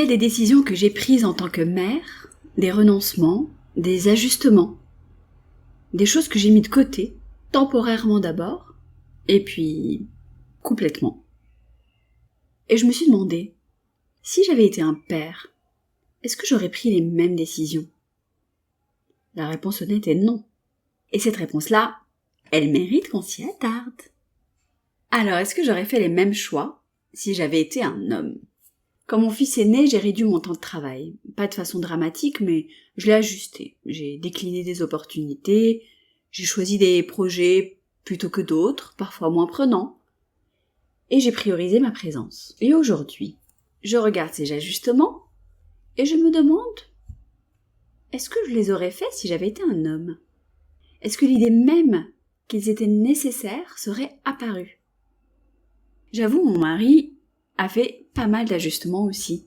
y a des décisions que j'ai prises en tant que mère, des renoncements, des ajustements, des choses que j'ai mis de côté, temporairement d'abord, et puis complètement. Et je me suis demandé, si j'avais été un père, est-ce que j'aurais pris les mêmes décisions? La réponse honnête est non. Et cette réponse-là, elle mérite qu'on s'y attarde. Alors, est-ce que j'aurais fait les mêmes choix si j'avais été un homme? Quand mon fils est né, j'ai réduit mon temps de travail. Pas de façon dramatique, mais je l'ai ajusté. J'ai décliné des opportunités, j'ai choisi des projets plutôt que d'autres, parfois moins prenants, et j'ai priorisé ma présence. Et aujourd'hui, je regarde ces ajustements et je me demande, est-ce que je les aurais faits si j'avais été un homme? Est-ce que l'idée même qu'ils étaient nécessaires serait apparue? J'avoue, mon mari a fait pas mal d'ajustements aussi.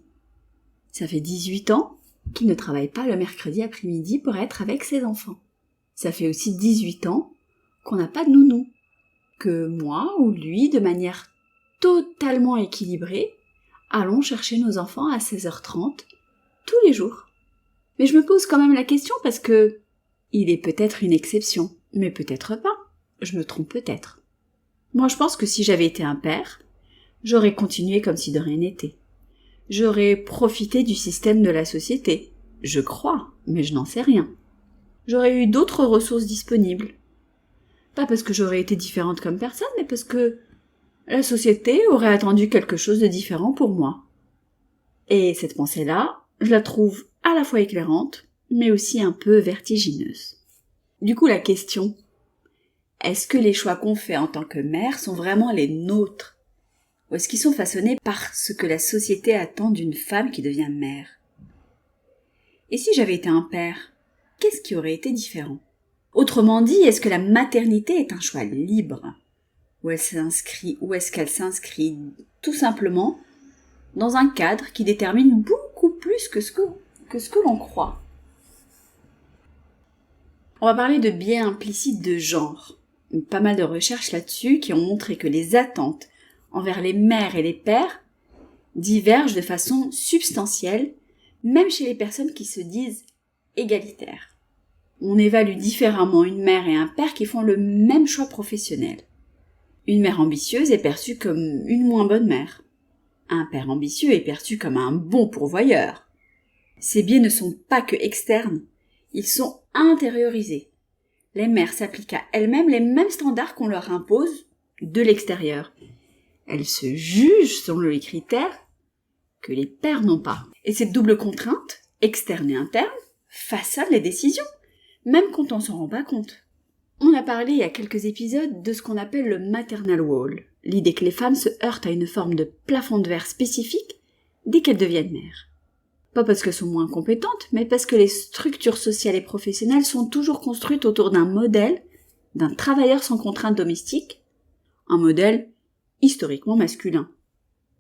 Ça fait 18 ans qu'il ne travaille pas le mercredi après-midi pour être avec ses enfants. Ça fait aussi 18 ans qu'on n'a pas de nounou. Que moi ou lui, de manière totalement équilibrée, allons chercher nos enfants à 16h30 tous les jours. Mais je me pose quand même la question parce que il est peut-être une exception, mais peut-être pas. Je me trompe peut-être. Moi, je pense que si j'avais été un père, j'aurais continué comme si de rien n'était. J'aurais profité du système de la société. Je crois, mais je n'en sais rien. J'aurais eu d'autres ressources disponibles. Pas parce que j'aurais été différente comme personne, mais parce que la société aurait attendu quelque chose de différent pour moi. Et cette pensée-là, je la trouve à la fois éclairante, mais aussi un peu vertigineuse. Du coup, la question, est-ce que les choix qu'on fait en tant que mère sont vraiment les nôtres? Ou est-ce qu'ils sont façonnés par ce que la société attend d'une femme qui devient mère? Et si j'avais été un père, qu'est-ce qui aurait été différent? Autrement dit, est-ce que la maternité est un choix libre? Ou est-ce qu'elle s'inscrit tout simplement dans un cadre qui détermine beaucoup plus que ce que l'on croit? On va parler de biais implicites de genre. Pas mal de recherches là-dessus qui ont montré que les attentes envers les mères et les pères divergent de façon substantielle, même chez les personnes qui se disent égalitaires. On évalue différemment une mère et un père qui font le même choix professionnel. Une mère ambitieuse est perçue comme une moins bonne mère. Un père ambitieux est perçu comme un bon pourvoyeur. Ces biais ne sont pas que externes, ils sont intériorisés. Les mères s'appliquent à elles-mêmes les mêmes standards qu'on leur impose de l'extérieur. Elles se jugent selon les critères que les pères n'ont pas. Et cette double contrainte, externe et interne, façonne les décisions, même quand on s'en rend pas compte. On a parlé il y a quelques épisodes de ce qu'on appelle le maternal wall, l'idée que les femmes se heurtent à une forme de plafond de verre spécifique dès qu'elles deviennent mères. Pas parce qu'elles sont moins compétentes, mais parce que les structures sociales et professionnelles sont toujours construites autour d'un modèle, d'un travailleur sans contrainte domestique, un modèle historiquement masculin.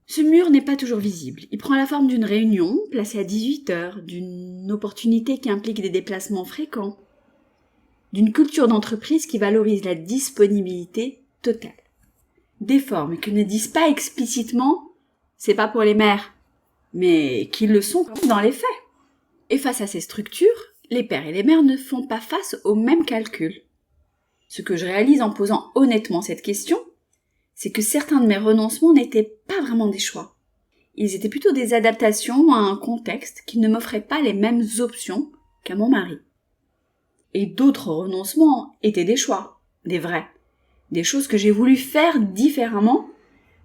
Ce mur n'est pas toujours visible. Il prend la forme d'une réunion placée à 18h, d'une opportunité qui implique des déplacements fréquents, d'une culture d'entreprise qui valorise la disponibilité totale. Des formes qui ne disent pas explicitement « c'est pas pour les mères », mais qui le sont dans les faits. Et face à ces structures, les pères et les mères ne font pas face aux mêmes calculs. Ce que je réalise en posant honnêtement cette question, c'est que certains de mes renoncements n'étaient pas vraiment des choix. Ils étaient plutôt des adaptations à un contexte qui ne m'offrait pas les mêmes options qu'à mon mari. Et d'autres renoncements étaient des choix, des vrais, des choses que j'ai voulu faire différemment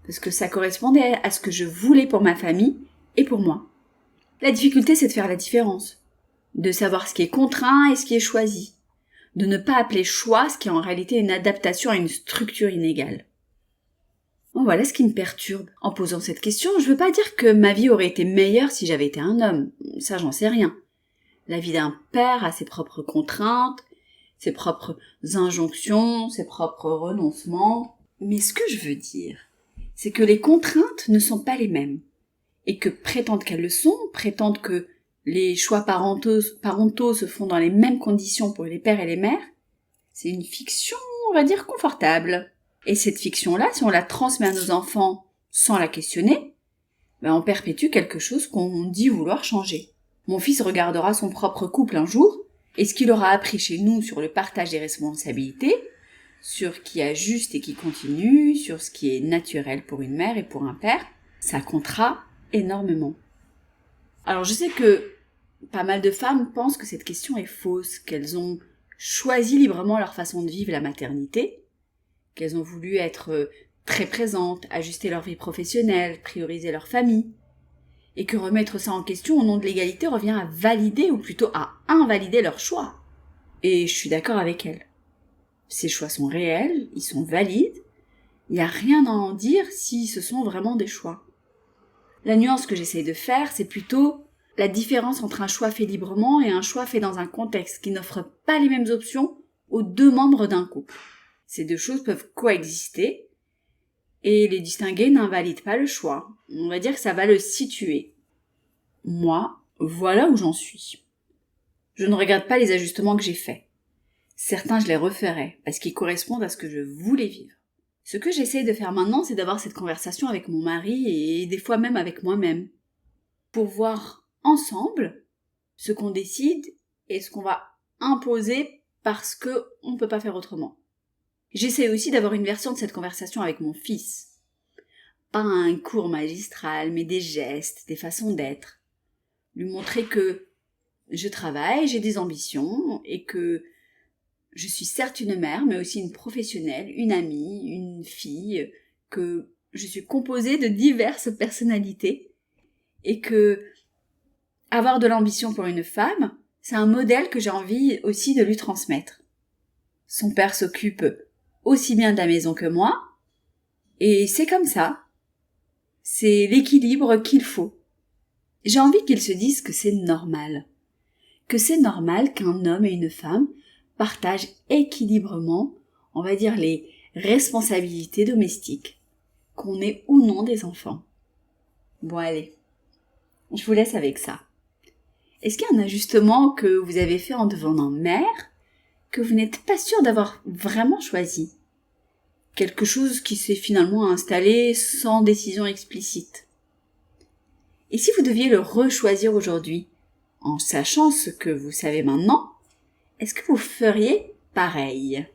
parce que ça correspondait à ce que je voulais pour ma famille et pour moi. La difficulté, c'est de faire la différence, de savoir ce qui est contraint et ce qui est choisi, de ne pas appeler choix ce qui est en réalité une adaptation à une structure inégale. Bon, voilà ce qui me perturbe. En posant cette question, je veux pas dire que ma vie aurait été meilleure si j'avais été un homme. Ça, j'en sais rien. La vie d'un père a ses propres contraintes, ses propres injonctions, ses propres renoncements. Mais ce que je veux dire, c'est que les contraintes ne sont pas les mêmes. Et que prétendre qu'elles le sont, prétendre que les choix parentaux se font dans les mêmes conditions pour les pères et les mères, c'est une fiction, on va dire, confortable. Et cette fiction-là, si on la transmet à nos enfants sans la questionner, on perpétue quelque chose qu'on dit vouloir changer. Mon fils regardera son propre couple un jour, et ce qu'il aura appris chez nous sur le partage des responsabilités, sur qui ajuste et qui continue, sur ce qui est naturel pour une mère et pour un père, ça comptera énormément. Alors je sais que pas mal de femmes pensent que cette question est fausse, qu'elles ont choisi librement leur façon de vivre la maternité, qu'elles ont voulu être très présentes, ajuster leur vie professionnelle, prioriser leur famille, et que remettre ça en question au nom de l'égalité revient à valider ou plutôt à invalider leur choix. Et je suis d'accord avec elles. Ces choix sont réels, ils sont valides, il n'y a rien à en dire si ce sont vraiment des choix. La nuance que j'essaye de faire, c'est plutôt la différence entre un choix fait librement et un choix fait dans un contexte qui n'offre pas les mêmes options aux deux membres d'un couple. Ces deux choses peuvent coexister, et les distinguer n'invalide pas le choix. On va dire que ça va le situer. Moi, voilà où j'en suis. Je ne regrette pas les ajustements que j'ai faits. Certains, je les referai, parce qu'ils correspondent à ce que je voulais vivre. Ce que j'essaye de faire maintenant, c'est d'avoir cette conversation avec mon mari et des fois même avec moi-même, pour voir ensemble ce qu'on décide et ce qu'on va imposer parce que on ne peut pas faire autrement. J'essaie aussi d'avoir une version de cette conversation avec mon fils. Pas un cours magistral, mais des gestes, des façons d'être. Lui montrer que je travaille, j'ai des ambitions et que je suis certes une mère, mais aussi une professionnelle, une amie, une fille, que je suis composée de diverses personnalités et que avoir de l'ambition pour une femme, c'est un modèle que j'ai envie aussi de lui transmettre. Son père s'occupe aussi bien de la maison que moi, et c'est comme ça. C'est l'équilibre qu'il faut. J'ai envie qu'il se dise que c'est normal. Que c'est normal qu'un homme et une femme partagent équilibrement, on va dire, les responsabilités domestiques, qu'on ait ou non des enfants. Bon allez, je vous laisse avec ça. Est-ce qu'il y a un ajustement que vous avez fait en devenant mère, que vous n'êtes pas sûr d'avoir vraiment choisi? Quelque chose qui s'est finalement installé sans décision explicite. Et si vous deviez le rechoisir aujourd'hui, en sachant ce que vous savez maintenant, est-ce que vous feriez pareil ?